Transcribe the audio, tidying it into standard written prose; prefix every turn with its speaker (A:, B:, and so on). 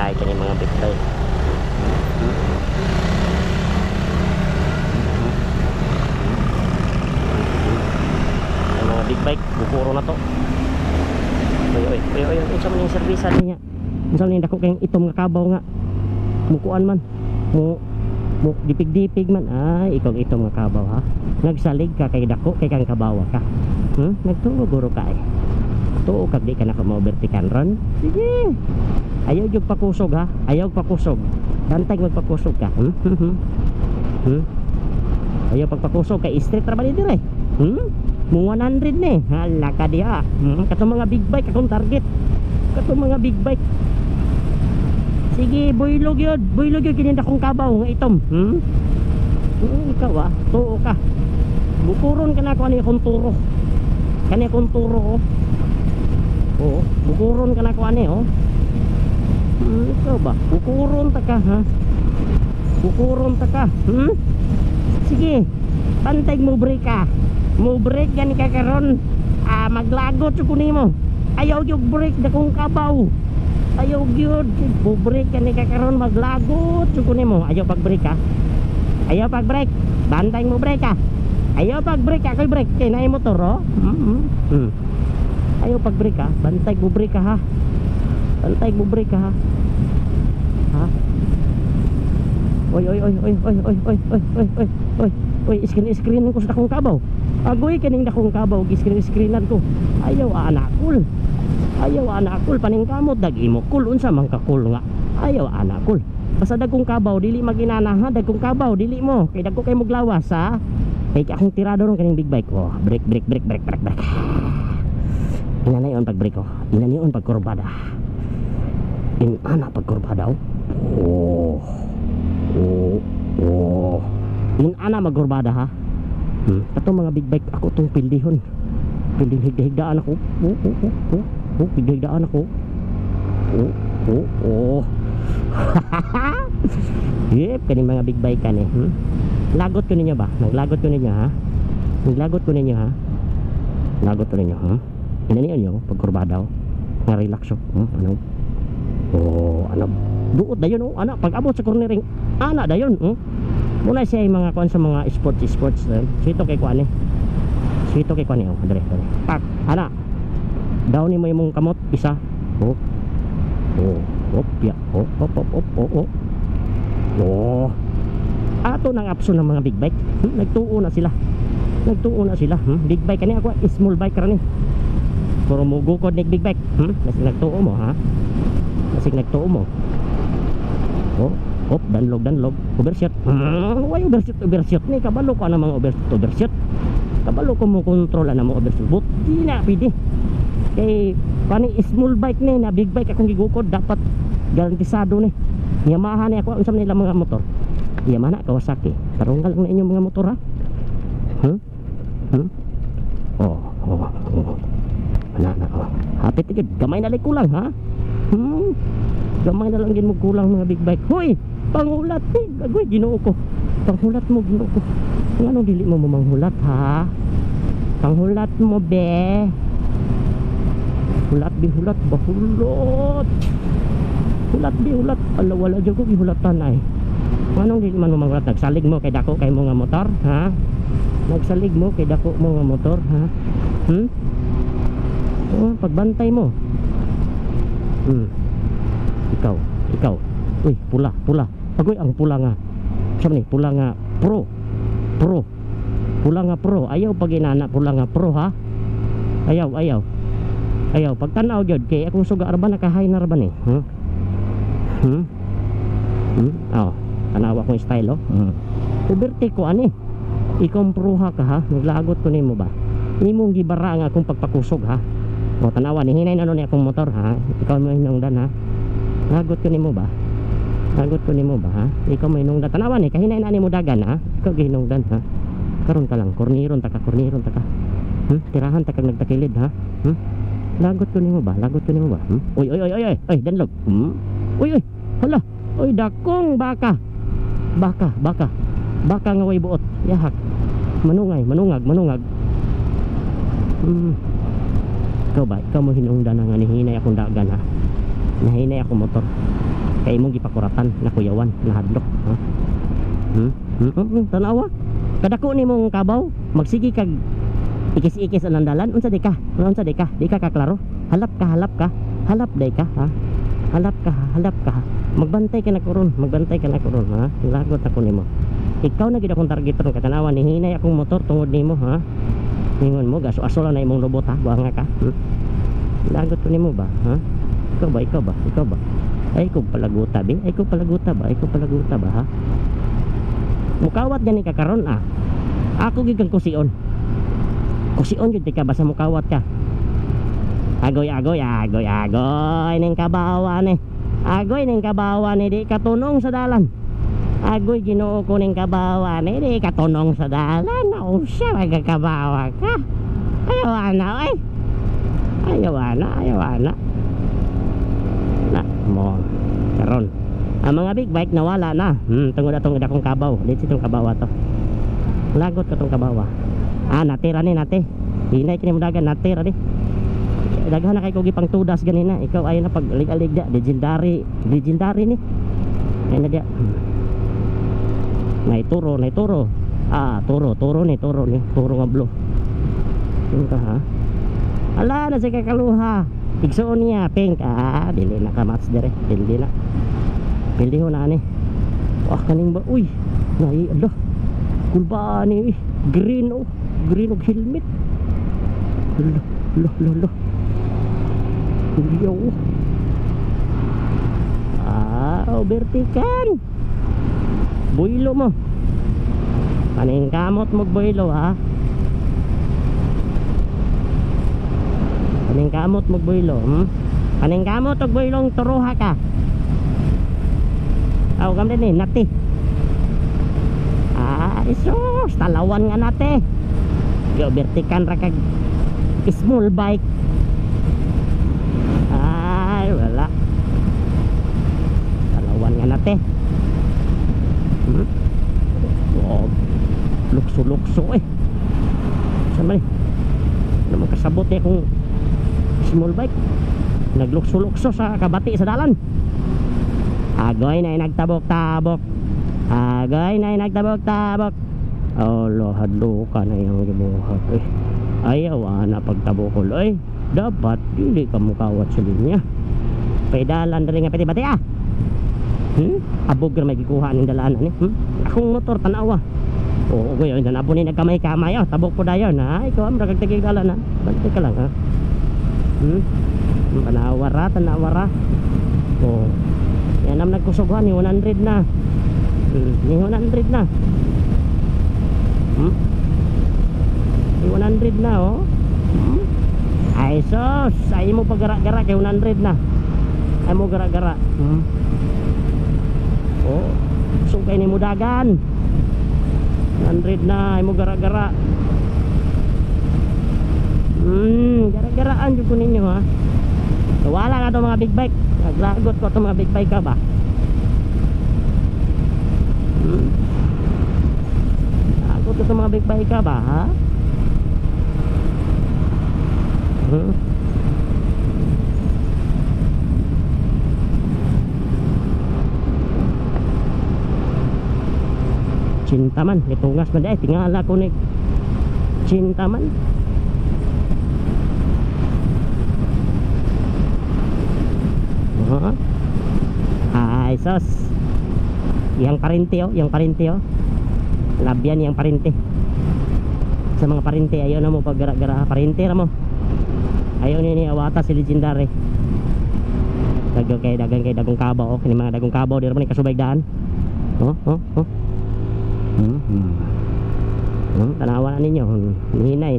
A: Ay kani mga big bike. Ay mga big bike bukuro na to. Oy unsa man yung servisan niya? Unsa man dako kay itom nga kabaw nga mukuan man mo dipig-dipig man. Ay ikaw itom nga kabaw ha, nagsalig ka kay dako kay kang kabawa ka. Nagtuo guro ka eh. Tuo kag di ka na ma-overtaken ron. Sige. Ayaw yung pakusog ha. Ayaw pakusog. Bantay magpakusog ka. Ayaw pagpakusog kay street ra ba dito eh. Mo 100 ni. Hala ka diha. Katong mga big bike akong target. Katong mga big bike. Sige, buylog yun. Buylog yun kininda kong kabaw nga itom. Ikaw ah. Tuo ka. Bukuron ka na ako ano yung turo. Kani akong turo oh. Oo, bukuron ka na ko ani oh. Ikaw ba? Bukuron ta ka ha? Bukuron ta ka. Sige. Pantay mo break ka. Mo break gani ka karon. Maglagot ko nimo. Ayaw yung break dakong kabaw. Ayaw gyud. Mo break gani ka karon maglagot ko nimo. Ayaw pag break ka. Ayaw pag break. Bantay mo break ka. Ayaw pag break ka, koy break kay naay motor oh. Ayaw pag break ha, bantay mo break ka ha. Bantay mo break ka ha. Ha? Oy, screen ko sa dakong kabaw. Agoy kaning dakong kabaw, screenan ko. Ayaw anakul. Ayaw anakul paning kamot dagi mo kul unsa man ka kul nga. Ayaw anakul. Basta dagkong kabaw dili maginana ha, dagkong kabaw dili mo. Kay dagko kay moglawas ha. Kay akong tirado ron kaning big bike. Oh, break. Ina na yun pag break ko. Ina na yun pag kurbada. Ina pag kurbada oh. Ina na magkurbada ha. Katong mga big bike ako tong pildihon. Pilding higda-higdaan ako. Higda-higdaan ako. Yep, kaning mga big bike kan eh. Lagot ko ninyo ba? Naglagot ko ninyo ha? Naglagot ko ninyo ha? Lagot ko ninyo ha? Inaniyan nyo pagkurbada nga relax ano? Ano? Duot dayon ana pag abot sa cornering ana dayon muna siya yung mga kuan sa mga sports sito kay kuan dali pak ana daw ni mo imong kamot isa ya ato nang apso ng mga big bike. Nagtuo na sila big bike kani ako small bike ra ni puro mo gukod ni big bike. Nasig nagtuo mo ha, nasig nagtuo mo danlog overshot. Why overshot ni kabalo ko na mga overshot kabalo ko mo control na mo overshot but di na pwede kay pani small bike ni na big bike akong gigukod dapat garantisado ni Yamaha ni ako unsam nila mga motor Yamaha Kawasaki karungal lang na inyong mga motor ha. Hapit tigid gamay na lang kulang ha. Gamay na lang din mo kulang mga big bike. Hoy pangulat ni agoy Ginoo ko panghulat mo Ginoo ko ngano dili mo manghulat ha. Panghulat mo be hulat bahulot hulat ala wala jud ko gihulatan ay manong di man mo manghulat. Nagsalig mo kay dako kay mo nga motor ha. Nagsalig mo kay dako mo nga motor ha. Pagbantay mo ikaw uy pula agoy ang pula nga sabi ni pula nga pro pula nga pro ayaw pag inana pula nga pro ha. Ayaw pagtanaw jud kay akong suga arba nakahay na arba ni tanawa kong style puberty ko ani ikompruha ka ha. Naglagot ko nimo ba imong gibara nga akong pagpakusog ha. Tanawa ni hinay na ni akong motor ha. Ikaw mo hinungdan ha. Lagot ko nimo ba ha. Ikaw mo hinungdan tanawa ni kahinay na nimo dagan ha. Ikaw gihinungdan ha. Karon ka lang korniron ta ka tirahan ta kag nagtakilid ha. Lagot ko nimo ba Uy danlog uy hala uy dakong baka nga way buot yahak manungag ikaw mo hinungdan nga nihinay akong dagan ha. Nahinay akong motor kay imong gipakuratan na kuyawan na hadlok, ha? Tanawa kadako nimong kabaw magsigi kag ikis-ikis ang dalan. Unsa di ka di ka kaklaro. Halap ka day ka, ha? Halap ka, magbantay ka na ko ron, ha? Lagot ako nimo, ikaw na gid akong target ron. Katanawa ni hinay akong motor tungod nimo, ha? Ningon mo gaso-aso lang na imong lubot, ha? Buanga ka, lagot ko nimo ba, ha? Ikaw ba ay ko palaguta ba, ha? Mukawat gani ka karon, ah. Ako gid kang kusion jud ka basta mukawat ka. Agoy ning kabawan ni di katunong sa dalan. Agoy Ginoo ko ning kabawan ni di katunong sa dalan. Usa magakabawa ka. Ayaw ana na mo karon ang mga big bike nawala na. Tungod atong akong kabaw dito itong kabawa to. Lagot ka tong kabawa. Natira ni nate. Hinay kini mo dagan natira di. Daghan na kay ko gipang tudas ganina. Ikaw ayo na pag alig-alig da legendary ni. Ay na dia. Nay turo. Turo ni nga blue. Ka ha. Ala na sa kakaluha. Igsoon niya pink. Dili na ka match dire. Pildi ho na ani. Wah kaning ba uy. Nay ala. Kulba ni green og helmet. Lo. Yo. Vertical. Builo mo. Kaning kamot mo builo, ha? Kaning kamot mo builo, Kaning kamot og builong turuha ka. Aw kam din nati. Isus, talawan nga nate. Yo vertical ra kag small bike. Wala. Talawan nga nate. Lukso sama ni naman kasabot niya kung small bike naglukso sa kabati sa dalan. Agoy na nagtabok-tabok. Hadlo ka na yung gibuhat. Ayaw na pagtabokol. Dapat hindi ka mukawat sa linya. Pedalan na rin nga pati-bati, abog na may gikuha ng dalaan ni. Akong motor tanawa. Okay, yun na po ni nagkamay-kamay. Tabok po dayon, ha? Ikaw ang nagtagig dalan, ha? Bantay ka lang, ha? Tanawara. Yan ang nagkusughan, ni 100 na. Ni 100 na. Ni 100 na, Ay sos, ay mo pagara-gara kay 100 na. Ay mo gara-gara. Sugay ni mo dagan. 100 na, ay mo gara-gara. Gara-garaan jud ko ninyo, ha. Wala nga to mga big bike. Naglagot ko to mga big bike ka ba? Lagot ko to mga big bike ka ba, ha? Cintaman, itungas man dahil tingala ko ni Cintaman. Ay sos. Yang parinte, Labyan yang parinte. Sa mga parinte ayaw na mo paggara-gara. Parinte na mo. Ayaw ni awata si legendary. Dagang kay dagong kabaw, kini mga dagong kabaw dira man kasubay daan. Tanawa na ninyo. Nihinay.